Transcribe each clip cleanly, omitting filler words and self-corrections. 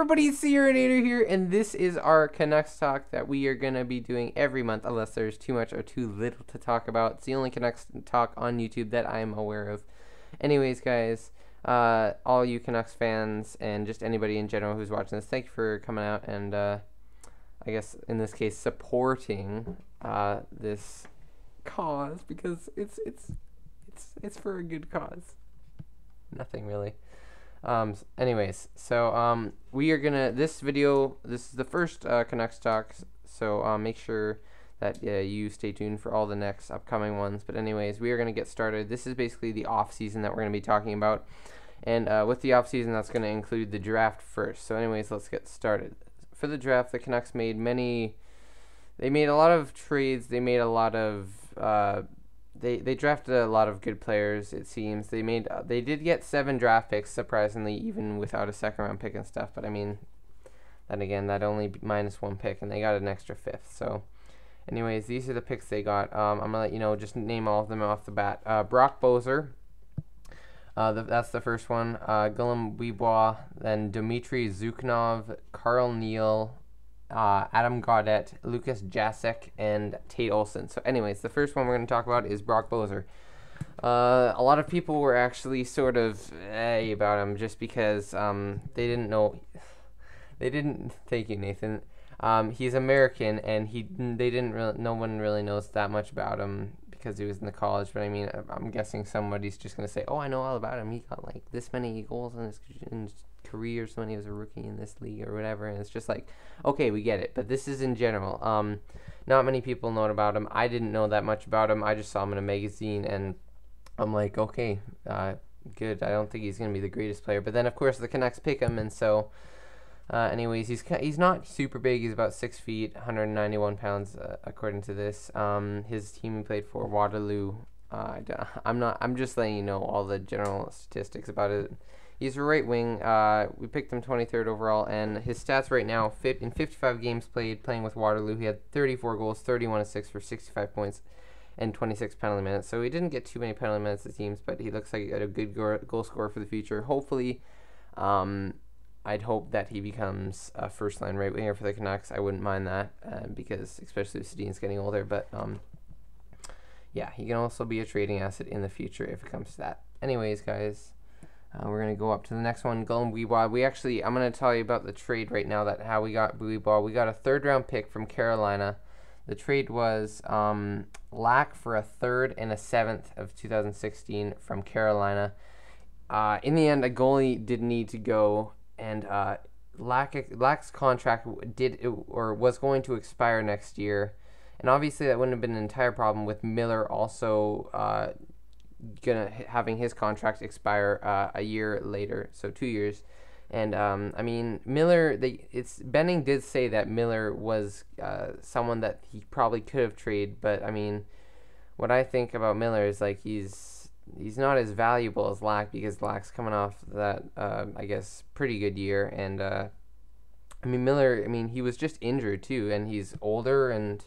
everybody, it's the Aaronator here, and this is our Canucks talk that we are going to be doing every month, unless there's too much or too little to talk about. It's the only Canucks talk on YouTube that I'm aware of. Anyways, guys, all you Canucks fans, and just anybody in general who's watching this, thank you for coming out and, I guess, in this case, supporting this cause, because it's for a good cause. Nothing really. Anyways, so we are gonna, this is the first Canucks talk, so make sure that you stay tuned for all the next upcoming ones. But anyways, we are gonna get started. This is basically the off season that we're gonna be talking about, and with the off season, that's gonna include the draft first. So anyways, let's get started. For the draft, the Canucks made they made a lot of trades. They made a lot of They drafted a lot of good players, it seems. They did get 7 draft picks, surprisingly, even without a second round pick and stuff. But I mean, then again, that only minus 1 pick, and they got an extra 5th. So, anyways, these are the picks they got. I'm gonna let you know, just name all of them off the bat. Brock Boeser, that's the first one. Guillaume Bibois, then Dmitry Zhuknov, Carl Neal, Adam Gaudette, Lucas Jasek, and Tate Olson. So anyways, the first one we're going to talk about is Brock Boeser. A lot of people were actually sort of about him just because they didn't know. Thank you, Nathan. He's American, and no one really knows that much about him because he was in the college. But I mean, I'm guessing somebody's just going to say, oh, I know all about him. He got like this many goals in his career, so when he was a rookie in this league or whatever, and it's just like, okay, we get it. But this is in general. Not many people know about him. I didn't know that much about him. I just saw him in a magazine, and I'm like, okay, good. I don't think he's gonna be the greatest player. But then of course the Canucks pick him, and so anyways, he's not super big. He's about 6 feet, 191 pounds, according to this. His team he played for, Waterloo. I'm just letting you know all the general statistics about it. He's a right wing. We picked him 23rd overall, and his stats right now, in 55 games playing with Waterloo, he had 34 goals, 31 assists for 65 points, and 26 penalty minutes. So he didn't get too many penalty minutes, it seems, but he looks like a good goal scorer for the future. Hopefully, I'd hope that he becomes a first-line right winger for the Canucks. I wouldn't mind that, because especially if Sedin's getting older. But yeah, he can also be a trading asset in the future if it comes to that. Anyways, guys. We're going to go up to the next one, Guillaume Bibois. I'm going to tell you about the trade right now, that how we got Bibois. We got a 3rd-round pick from Carolina. The trade was Lack for a 3rd and a 7th of 2016 from Carolina. In the end, a goalie did need to go, and Lack's contract was going to expire next year. And obviously that wouldn't have been an entire problem with Miller also having his contract expire a year later, so 2 years. And I mean, Miller, Benning did say that Miller was someone that he probably could have traded, but I mean, what I think about Miller is like he's not as valuable as Lack, because Lack's coming off that I guess pretty good year. And I mean, Miller, he was just injured too, and he's older, and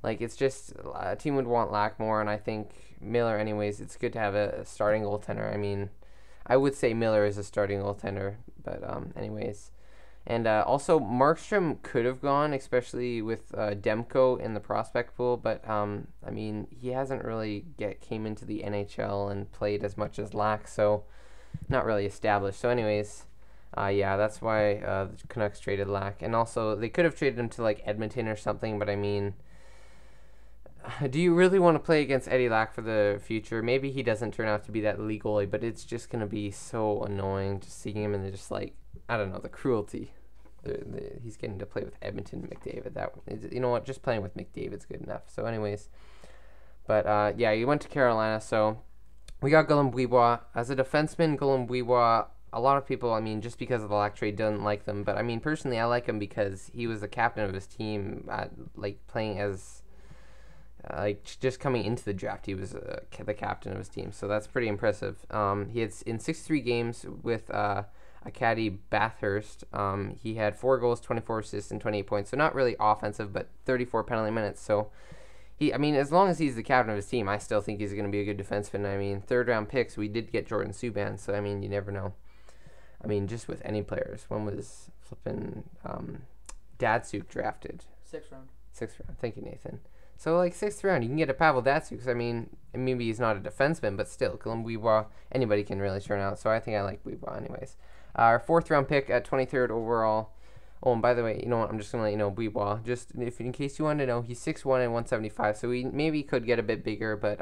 like, it's just a team would want Lack more, and I think Miller, anyways, it's good to have a starting goaltender. I mean, I would say Miller is a starting goaltender, but anyways. And also, Markstrom could have gone, especially with Demko in the prospect pool, but I mean, he hasn't really came into the NHL and played as much as Lack, so not really established. So anyways, yeah, that's why the Canucks traded Lack. And also, they could have traded him to like Edmonton or something, but I mean, do you really want to play against Eddie Lack for the future? Maybe he doesn't turn out to be that elite goalie, but it's just going to be so annoying just seeing him, and just like, I don't know, the cruelty. He's getting to play with Edmonton and McDavid. You know what? Just playing with McDavid's good enough. So anyways, but yeah, he went to Carolina, so we got Guillaume Bibois. As a defenseman, Guillaume Bibois, a lot of people, I mean, just because of the Lack trade, doesn't like them. But I mean, personally, I like him because he was the captain of his team, like playing as... just coming into the draft, he was the captain of his team, so that's pretty impressive. He had in 63 games with Acadie Bathurst. He had 4 goals, 24 assists, and 28 points. So not really offensive, but 34 penalty minutes. So I mean, as long as he's the captain of his team, I still think he's going to be a good defenseman. I mean, 3rd-round picks, we did get Jordan Subban, so I mean, you never know. I mean, just with any players. One was flipping Datsuk drafted? 6th round. 6th round. Thank you, Nathan. So, like, 6th round, you can get a Pavel Datsuk. I mean, maybe he's not a defenseman, but still, Weewa, anybody can really turn out. So I think I like Weewa anyways. Our 4th round pick at 23rd overall. Oh, and by the way, you know what? I'm just going to let you know, Weewa, just in case you wanted to know, he's 6'1" and 175. So he maybe could get a bit bigger, but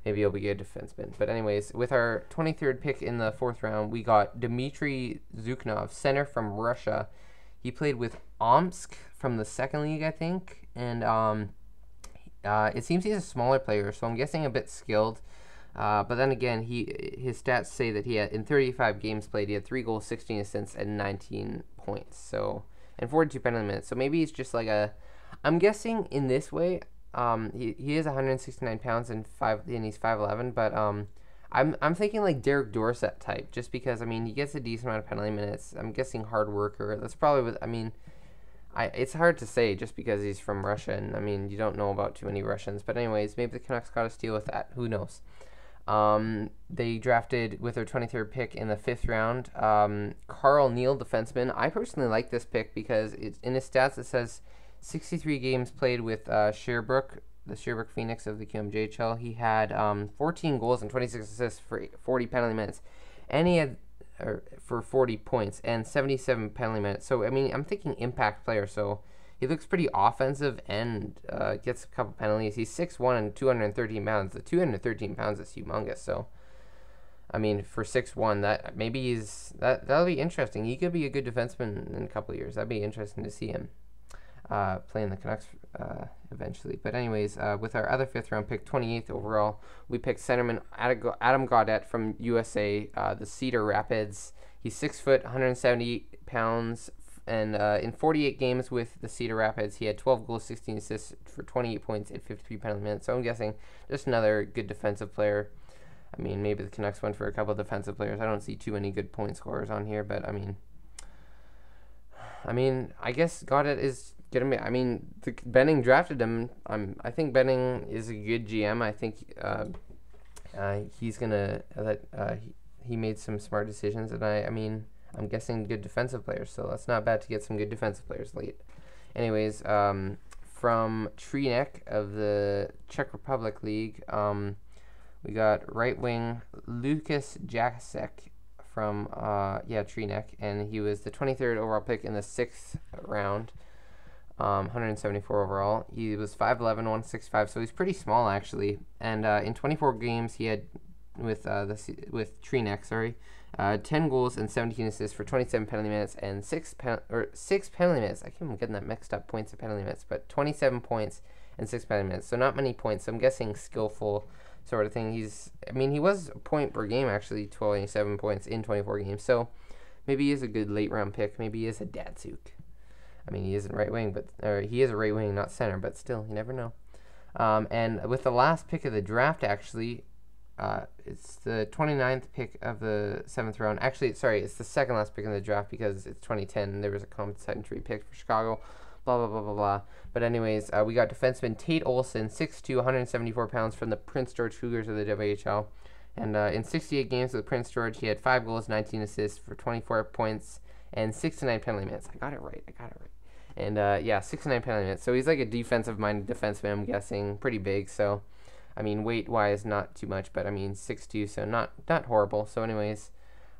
maybe he'll be a defenseman. But anyways, with our 23rd pick in the 4th round, we got Dmitry Zuknov, center from Russia. He played with Omsk from the 2nd league, I think. And it seems he's a smaller player, so I'm guessing a bit skilled. But then again, his stats say that he had, in 35 games played, he had 3 goals, 16 assists, and 19 points. So, and 42 penalty minutes. So maybe he's just like I'm guessing in this way, he is 169 pounds and he's 5'11", but I'm thinking like Derek Dorsett type, just because, I mean, he gets a decent amount of penalty minutes. I'm guessing hard worker. That's probably what, I mean, it's hard to say just because he's from Russia, and I mean, you don't know about too many Russians. But anyways, maybe the Canucks got a steal with that. Who knows? They drafted with their 23rd pick in the 5th round, Carl Neal, defenseman. I personally like this pick because it's in his stats it says 63 games played with Sherbrooke, the Sherbrooke Phoenix of the QMJHL. He had 14 goals and 26 assists for 40 penalty minutes, and he had for 40 points and 77 penalty minutes. So I mean, I'm thinking impact player. So he looks pretty offensive and gets a couple penalties. He's 6'1" and 213 pounds. The 213 pounds is humongous. So, I mean, for 6'1", that maybe that'll be interesting. He could be a good defenseman in a couple of years. That'd be interesting to see him playing the Canucks eventually. But anyways, with our other 5th round pick, 28th overall, we picked centerman Adam Gaudette from USA, the Cedar Rapids. He's 6 foot, 170 pounds. And in 48 games with the Cedar Rapids, he had 12 goals, 16 assists for 28 points and 53 penalty minutes. So I'm guessing just another good defensive player. I mean, maybe the Canucks went for a couple of defensive players. I don't see too many good point scorers on here, but I mean, I guess Gaudette is gonna be. I mean, Benning drafted him. I think Benning is a good GM. I think he's gonna he made some smart decisions, and I mean, I'm guessing good defensive players, so that's not bad to get some good defensive players late. Anyways, from Trinek of the Czech Republic League, we got right wing Lukas Jacek from Trinek, and he was the 23rd overall pick in the 6th round, 174 overall. He was 5'11", 165, so he's pretty small actually. And in 24 games, he had with Trinek, 10 goals and 17 assists for 27 penalty minutes and 6 penalty minutes. I keep getting that mixed up, points and penalty minutes, but 27 points and 6 penalty minutes. So not many points. So I'm guessing skillful sort of thing. He was a point per game actually, 27 points in 24 games. So maybe he is a good late round pick. Maybe he is a Datsuk. I mean, he isn't right wing, he is a right wing, not center, but still, you never know. And with the last pick of the draft, actually, it's the 29th pick of the 7th round. Actually, sorry, it's the second last pick in the draft because it's 2010 and there was a compensatory pick for Chicago. Blah, blah, blah, blah, blah. But anyways, we got defenseman Tate Olson, 6'2", 174 pounds from the Prince George Cougars of the WHL. And in 68 games with Prince George, he had 5 goals, 19 assists for 24 points and 69 penalty minutes. I got it right. And 69 penalty minutes. So he's like a defensive-minded defenseman, I'm guessing. Pretty big, so I mean, weight-wise, not too much, but I mean, 6'2", so not horrible. So anyways,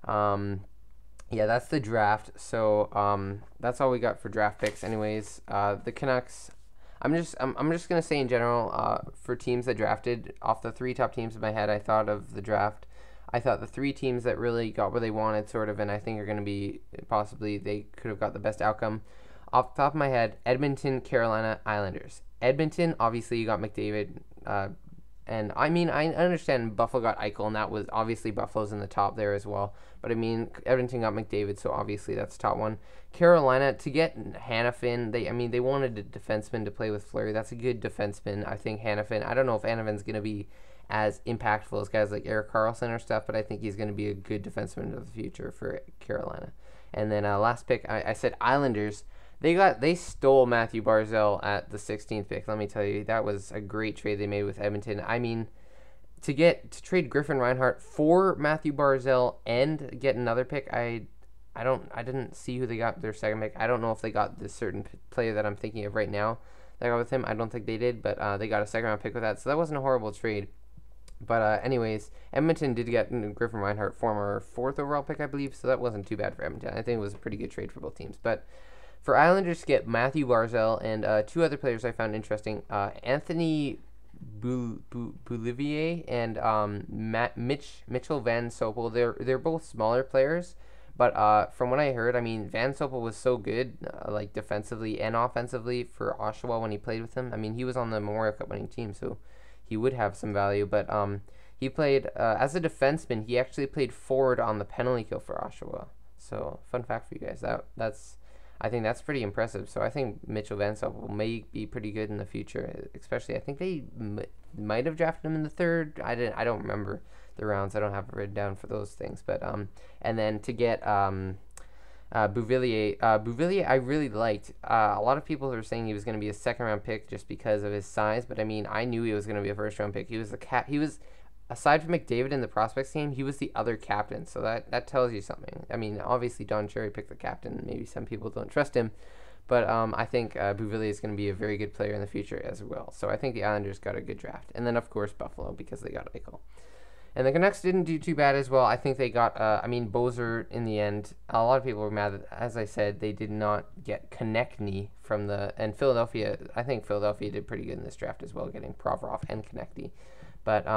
that's the draft. So that's all we got for draft picks. Anyways, the Canucks, I'm just gonna say in general, for teams that drafted, off the 3 top teams in my head, I thought of the draft. I thought the 3 teams that really got where they wanted, sort of, and I think are gonna be possibly they could have got the best outcome. Off the top of my head, Edmonton, Carolina, Islanders. Edmonton, obviously, you got McDavid. And I mean, I understand Buffalo got Eichel, and that was obviously Buffalo's in the top there as well. But I mean, Edmonton got McDavid, so obviously that's top one. Carolina, to get Hanifin, they wanted a defenseman to play with Fleury. That's a good defenseman. I think Hanifin. I don't know if Hanifin's going to be as impactful as guys like Erik Karlsson or stuff, but I think he's going to be a good defenseman of the future for Carolina. And then last pick, I said Islanders. They stole Matthew Barzal at the 16th pick. Let me tell you, that was a great trade they made with Edmonton. I mean, to trade Griffin Reinhart for Matthew Barzal and get another pick, I I didn't see who they got their second pick. I don't know if they got this certain player that I'm thinking of right now that got with him. I don't think they did, but they got a second round pick with that, so that wasn't a horrible trade. But anyways, Edmonton did get Griffin Reinhart, former 4th overall pick, I believe, so that wasn't too bad for Edmonton. I think it was a pretty good trade for both teams. But for Islanders to get Matthew Barzal and 2 other players I found interesting, Anthony Boulivier and Mitchell Van Sopel. They're both smaller players, but from what I heard, I mean, Van Sopel was so good, like defensively and offensively for Oshawa when he played with him. I mean, he was on the Memorial Cup winning team, so he would have some value. But he played as a defenseman. He actually played forward on the penalty kill for Oshawa. So fun fact for you guys. I think that's pretty impressive. So I think Mitchell Van Sopel may be pretty good in the future. Especially, I think they might have drafted him in the 3rd. I don't remember the rounds. I don't have it written down for those things. But and then to get Bouvillier, I really liked. A lot of people were saying he was going to be a 2nd round pick just because of his size. But I mean, I knew he was going to be a 1st round pick. He was aside from McDavid in the prospects team, he was the other captain, so that tells you something. I mean, obviously Don Cherry picked the captain. Maybe some people don't trust him, but I think Bouvillier is going to be a very good player in the future as well. So I think the Islanders got a good draft, and then of course Buffalo because they got Eichel. And the Canucks didn't do too bad as well. I think they got, Bozer in the end. A lot of people were mad that, as I said, they did not get Konechny and Philadelphia. I think Philadelphia did pretty good in this draft as well, getting Provorov and Konechny. But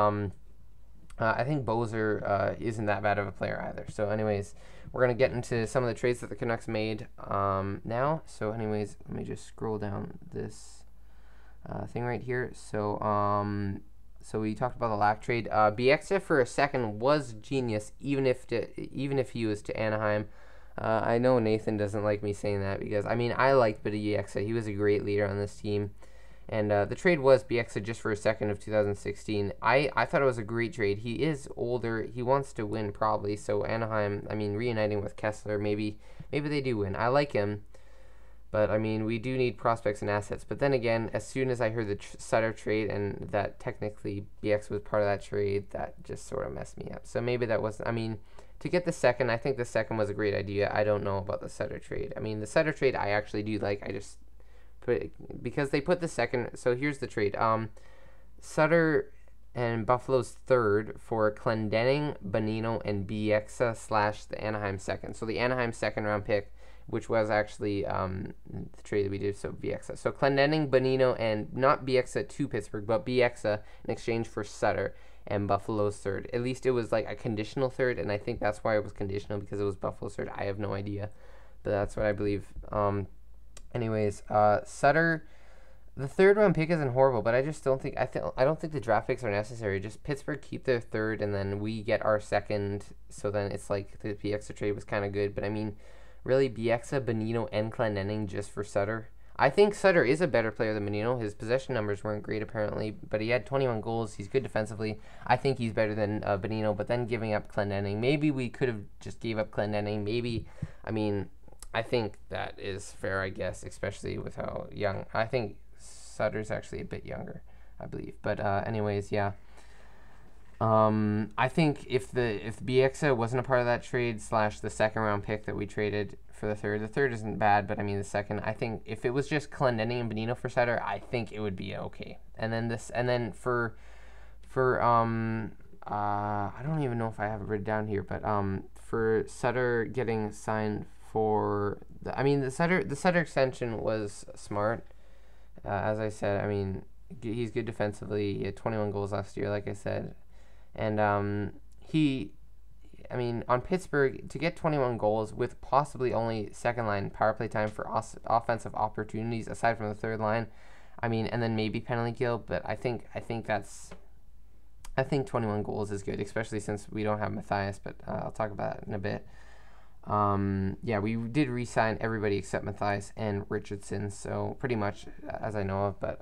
I think Bozer isn't that bad of a player either. So anyways, we're going to get into some of the trades that the Canucks made now. So anyways, let me just scroll down this thing right here. So we talked about the Lack trade. Bieksa for a second was genius, even if he was to Anaheim. I know Nathan doesn't like me saying that because, I mean, I liked Bieksa. He was a great leader on this team. And the trade was Bieksa just for a second of 2016. I thought it was a great trade. He is older. He wants to win probably. So Anaheim, I mean, reuniting with Kessler, maybe they do win. I like him. But, I mean, we do need prospects and assets. But then again, as soon as I heard the Sutter trade and that technically Bieksa was part of that trade, that just sort of messed me up. So maybe that wasn't, I mean, to get the second, I think the second was a great idea. I don't know about the Sutter trade. I mean, the Sutter trade I actually do like. Because they put the second, so here's the trade. Sutter and Buffalo's 3rd for Clendening, Bonino, and Bieksa / the Anaheim 2nd. So the Anaheim 2nd round pick, which was actually the trade that we did, so Bieksa. So Clendening, Bonino, and not Bieksa to Pittsburgh, but Bieksa in exchange for Sutter and Buffalo's 3rd. At least it was like a conditional 3rd, and I think that's why it was conditional, because it was Buffalo's 3rd. I have no idea, but that's what I believe. Anyways, Sutter, the 3rd round pick isn't horrible, but I just don't think I don't think the draft picks are necessary. Just Pittsburgh keep their 3rd, and then we get our 2nd. So then it's like the Bieksa trade was kind of good, but I mean, really Bieksa, Bonino, and Clendening just for Sutter. I think Sutter is a better player than Bonino. His possession numbers weren't great apparently, but he had 21 goals. He's good defensively. I think he's better than Bonino. But then giving up Clendening, maybe we could have just gave up Clendening. Maybe, I mean, I think that is fair, I guess, especially with how young. I think Sutter's actually a bit younger, I believe. But anyways, yeah. I think if Bieksa wasn't a part of that trade / the 2nd round pick that we traded for the 3rd, the 3rd isn't bad, but I mean the 2nd, I think if it was just Clendening and Bonino for Sutter, I think it would be okay. And then for I don't even know if I have it written down here, but for Sutter getting signed for the Sutter extension was smart. As I said, I mean, he's good defensively. He had 21 goals last year, like I said. And on Pittsburgh, to get 21 goals with possibly only 2nd line power play time for offensive opportunities aside from the 3rd line, I mean, and then maybe penalty kill, but I think 21 goals is good, especially since we don't have Matthias, but I'll talk about that in a bit. Yeah, we did re-sign everybody except Matthias and Richardson, so pretty much as I know of, but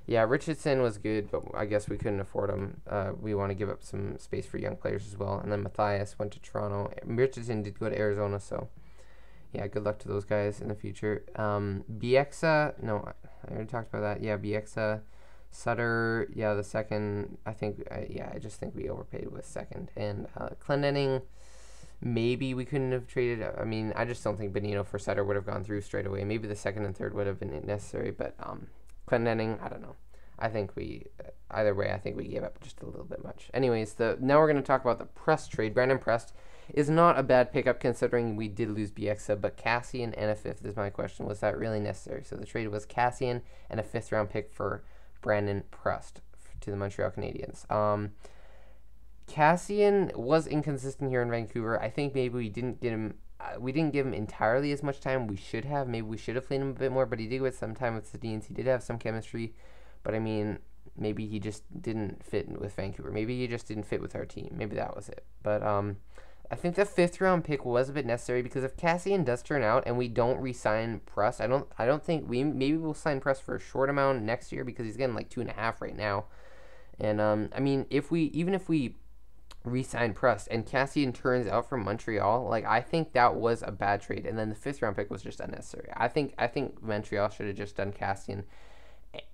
yeah, Richardson was good, but I guess we couldn't afford him. We want to give up some space for young players as well. And then Matthias went to Toronto. Richardson did go to Arizona, so yeah, good luck to those guys in the future. Bieksa, no, I already talked about that. Yeah, Bieksa, Sutter, yeah, the 2nd. I think, I just think we overpaid with 2nd. And Clendening, maybe we couldn't have traded. I mean, I just don't think Bonino for Sutter would have gone through straight away. Maybe the second and third would have been necessary, but Clendenning, I don't know. I think either way, I think we gave up just a little bit much. Anyways, now we're going to talk about the Prest trade. Brandon Prest is not a bad pickup considering we did lose Bieksa, but Cassian and a fifth is my question. Was that really necessary? So the trade was Cassian and a fifth-round pick for Brandon Prest to the Montreal Canadiens. Cassian was inconsistent here in Vancouver. I think maybe we didn't give him entirely as much time we should have. Maybe we should have played him a bit more, but he did get some time with the Sedins. He did have some chemistry, but I mean, maybe he just didn't fit with Vancouver. Maybe he just didn't fit with our team. Maybe that was it. But I think the fifth-round pick was a bit necessary because if Cassian does turn out and we don't re-sign Press, I don't think maybe we'll sign Press for a short amount next year because he's getting like 2.5 right now. And I mean, even if we re-sign Press and Cassian turns out from Montreal, like I think that was a bad trade. And then the fifth-round pick was just unnecessary. I think Montreal should have just done Cassian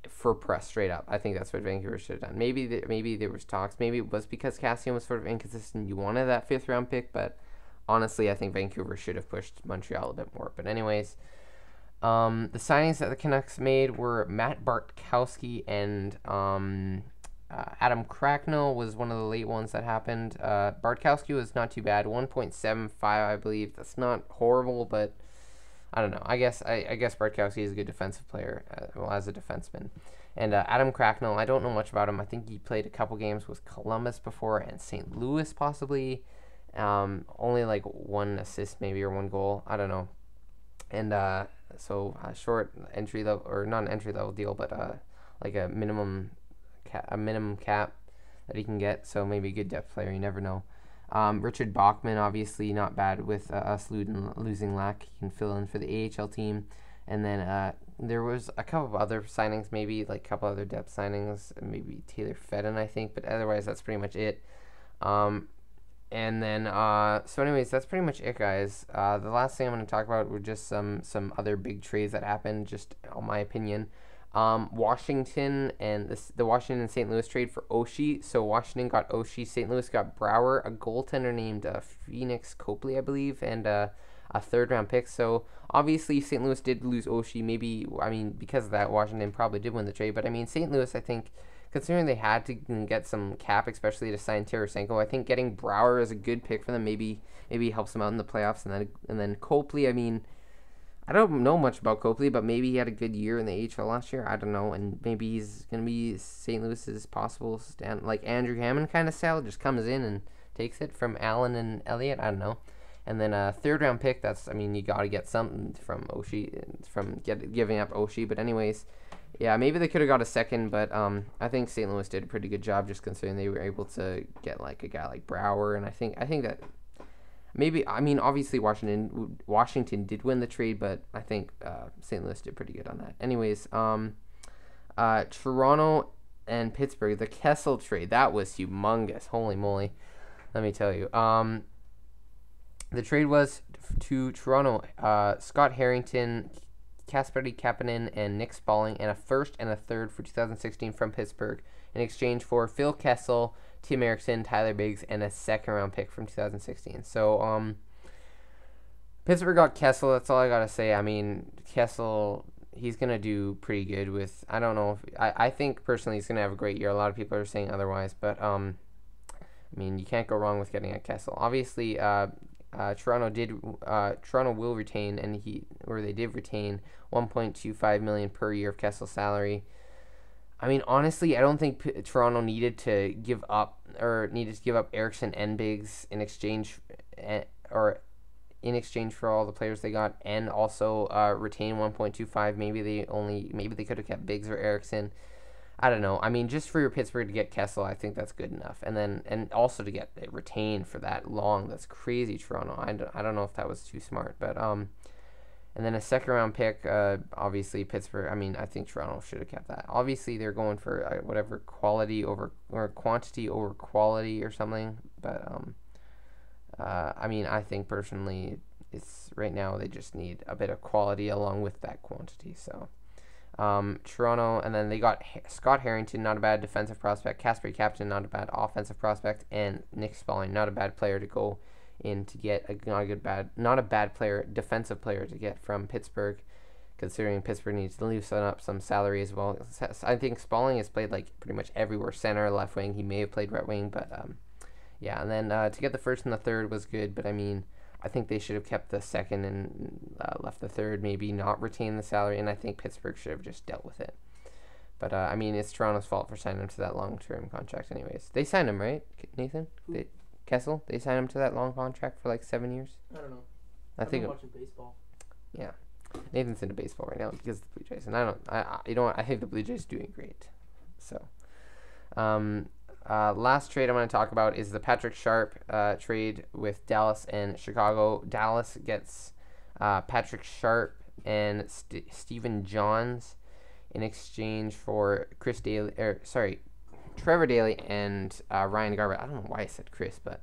for Press straight up. I think that's what Vancouver should have done. Maybe there was talks. Maybe it was because Cassian was sort of inconsistent. You wanted that fifth-round pick, but honestly, I think Vancouver should have pushed Montreal a bit more. But anyways, the signings that the Canucks made were Matt Bartkowski and Adam Cracknell was one of the late ones that happened. Bartkowski was not too bad, 1.75, I believe. That's not horrible, but I don't know. I guess Bartkowski is a good defensive player, as a defenseman. And Adam Cracknell, I don't know much about him. I think he played a couple games with Columbus before and St. Louis possibly. Only like 1 assist maybe or 1 goal. I don't know. And so a short entry level, or not an entry level deal, but like a minimum cap that he can get. So maybe a good depth player. You never know. Richard Bachman, obviously not bad with us losing Lack. He can fill in for the AHL team. And then there was a couple of other signings, maybe like a couple other depth signings, maybe Taylor Fedden, I think. But otherwise, that's pretty much it. And then, so anyways, that's pretty much it, guys. The last thing I'm going to talk about were just some other big trades that happened, just on my opinion. Washington and the Washington and St. Louis trade for Oshie. So Washington got Oshie, St. Louis got Brouwer, a goaltender named Phoenix Copley, I believe, and a third-round pick. So obviously St. Louis did lose Oshie. Maybe, I mean, because of that, Washington probably did win the trade. But I mean, St. Louis, I think, considering they had to get some cap, especially to sign Tarasenko, I think getting Brouwer is a good pick for them. Maybe helps them out in the playoffs. And then Copley, I mean, I don't know much about Copley, but maybe he had a good year in the AHL last year. I don't know, and maybe he's going to be St. Louis's possible stand, like Andrew Hammond kind of style, just comes in and takes it from Allen and Elliott. I don't know. And then a third-round pick, you got to get something from Oshie, from giving up Oshie. But anyways, yeah, maybe they could have got a second, but I think St. Louis did a pretty good job just considering they were able to get like a guy like Brouwer, and I think that maybe, I mean, obviously Washington did win the trade, but I think St. Louis did pretty good on that. Anyways, Toronto and Pittsburgh, the Kessel trade, that was humongous. Holy moly, let me tell you. The trade was to Toronto, Scott Harrington, Kasperi Kapanen, and Nick Spalling, and a first and a third for 2016 from Pittsburgh in exchange for Phil Kessel, Tim Erickson, Tyler Biggs, and a second-round pick from 2016. So, Pittsburgh got Kessel. That's all I got to say. I mean, Kessel, he's going to do pretty good with, I don't know. I think, personally, he's going to have a great year. A lot of people are saying otherwise. But, I mean, you can't go wrong with getting a Kessel. Obviously, Toronto will retain, they did retain $1.25 million per year of Kessel's salary. I mean, honestly, I don't think Toronto needed to give up Erickson and Biggs in exchange for all the players they got, and also retain 1.25. Maybe they could have kept Biggs or Erickson. I don't know. I mean, just for your Pittsburgh to get Kessel, I think that's good enough. And also to get it retained for that long, that's crazy, Toronto. I don't know if that was too smart, but and then a second-round pick, obviously Pittsburgh. I mean, I think Toronto should have kept that. Obviously, they're going for whatever quantity over quality or something. But I mean, I think personally, it's right now they just need a bit of quality along with that quantity. So. Toronto, and then they got Scott Harrington, not a bad defensive prospect, Kasperi Kapanen, not a bad offensive prospect, and Nick Spalling, not a bad player to go in to get not a bad player, defensive player to get from Pittsburgh, considering Pittsburgh needs to loosen up some salary as well. I think Spalling has played like pretty much everywhere, center, left wing. He may have played right wing, but yeah. And then to get the first and the third was good, but I mean, I think they should have kept the second and left the third, maybe not retain the salary, and I think Pittsburgh should have just dealt with it. But, I mean, it's Toronto's fault for signing him to that long-term contract anyways. They signed him, right, Nathan? Kessel? They signed him to that long contract for like 7 years? I don't know. I've been watching baseball. Yeah. Nathan's into baseball right now because of the Blue Jays. And I think the Blue Jays are doing great. So, last trade I'm going to talk about is the Patrick Sharp trade with Dallas and Chicago. Dallas gets Patrick Sharp and Stephen Johns in exchange for Trevor Daley and Ryan Garbutt. I don't know why I said Chris, but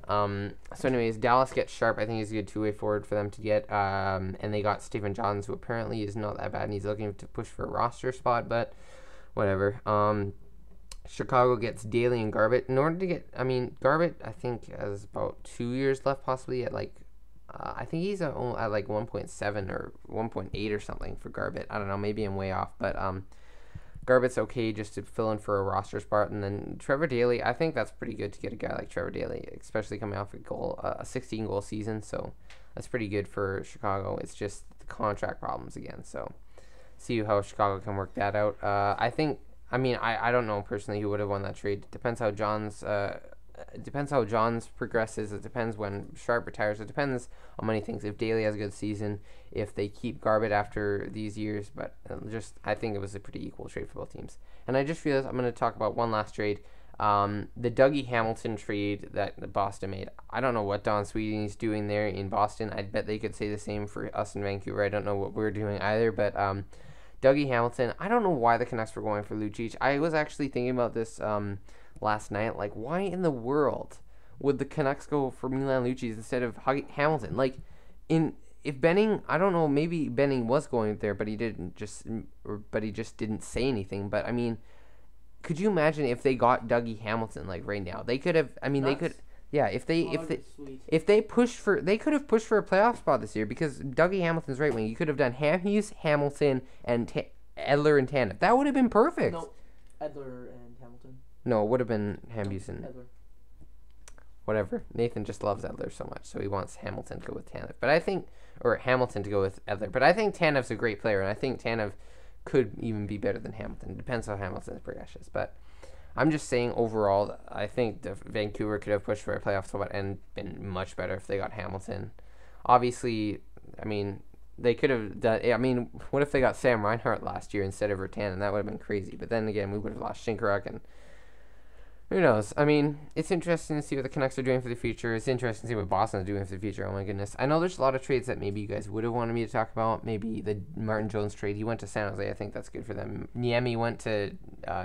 so anyways, Dallas gets Sharp. I think he's a good two-way forward for them to get, and they got Stephen Johns, who apparently is not that bad, and he's looking to push for a roster spot, but whatever. Chicago gets Daley and Garbutt. In order to get, Garbutt, I think, has about 2 years left, possibly at like, I think he's at like 1.7 or 1.8 or something for Garbutt. I don't know, maybe I'm way off, but Garbutt's okay just to fill in for a roster spot. And then Trevor Daley, I think that's pretty good to get a guy like Trevor Daley, especially coming off a 16-goal season. So that's pretty good for Chicago. It's just the contract problems again. So see how Chicago can work that out. I don't know personally who would have won that trade. It depends how Johns progresses. It depends when Sharp retires. It depends on many things. If Daley has a good season, if they keep Garbutt after these years, but I think it was a pretty equal trade for both teams. And I just realized I'm going to talk about one last trade. The Dougie Hamilton trade that Boston made. I don't know what Don Sweeney's doing there in Boston. I bet they could say the same for us in Vancouver. I don't know what we're doing either, but Dougie Hamilton, I don't know why the Canucks were going for Lucic. I was actually thinking about this last night. Like, why in the world would the Canucks go for Milan Lucic instead of Hamilton? Like, if Benning, I don't know, maybe Benning was going there, but he just didn't say anything. But I mean, could you imagine if they got Dougie Hamilton like right now? They could have. I mean, they could. Yeah, if they pushed for, they could have pushed for a playoff spot this year because Dougie Hamilton's right wing. You could have done Hughes, Hamilton, and Edler and Tanev. That would have been perfect. No, Edler and Hamilton. No, it would have been Hughes and Edler. Whatever. Nathan just loves Edler so much, so he wants Hamilton to go with Tanev. Or Hamilton to go with Edler. But I think Tanev's a great player, and I think Tanev could even be better than Hamilton. It depends how Hamilton progresses, but I'm just saying overall, I think Vancouver could have pushed for a playoff spot and been much better if they got Hamilton. Obviously, I mean, they could have done. I mean, what if they got Sam Reinhart last year instead of Virtanen? That would have been crazy. But then again, we would have lost Shinkaruk, and who knows? I mean, it's interesting to see what the Canucks are doing for the future. It's interesting to see what Boston is doing for the future. Oh my goodness! I know there's a lot of trades that maybe you guys would have wanted me to talk about. Maybe the Martin Jones trade. He went to San Jose. I think that's good for them. Niemi went to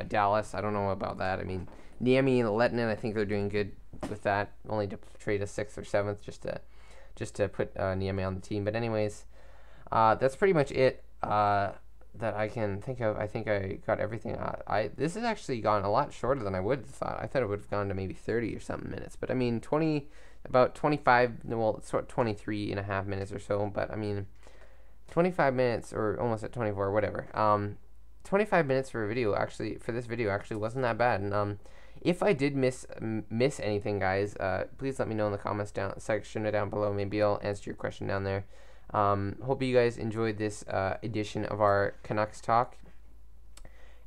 Dallas. I don't know about that. I mean, Niemi and Lettinen, I think they're doing good with that. Only to trade a 6th or 7th just to put Niemi on the team. But anyways, that's pretty much it. That I can think of. I think I got everything. This has actually gone a lot shorter than I would have thought. I thought it would have gone to maybe 30 or something minutes. But I mean, about 25, well, it's 23 and a half minutes or so. But I mean, 25 minutes or almost at 24, whatever. 25 minutes for this video actually wasn't that bad. And if I did miss anything, guys, please let me know in the comments section down below. Maybe I'll answer your question down there. Hope you guys enjoyed this edition of our Canucks talk,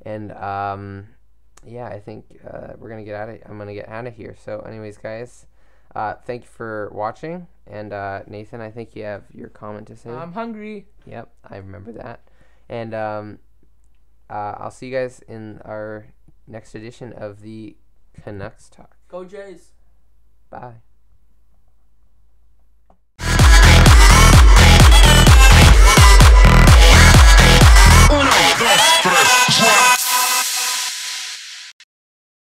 and yeah, I think we're gonna get out of. I'm gonna get out of here. So, anyways, guys, thank you for watching, and Nathan, I think you have your comment to say. I'm hungry. Yep, I remember that, and I'll see you guys in our next edition of the Canucks talk. Go Jays. Bye.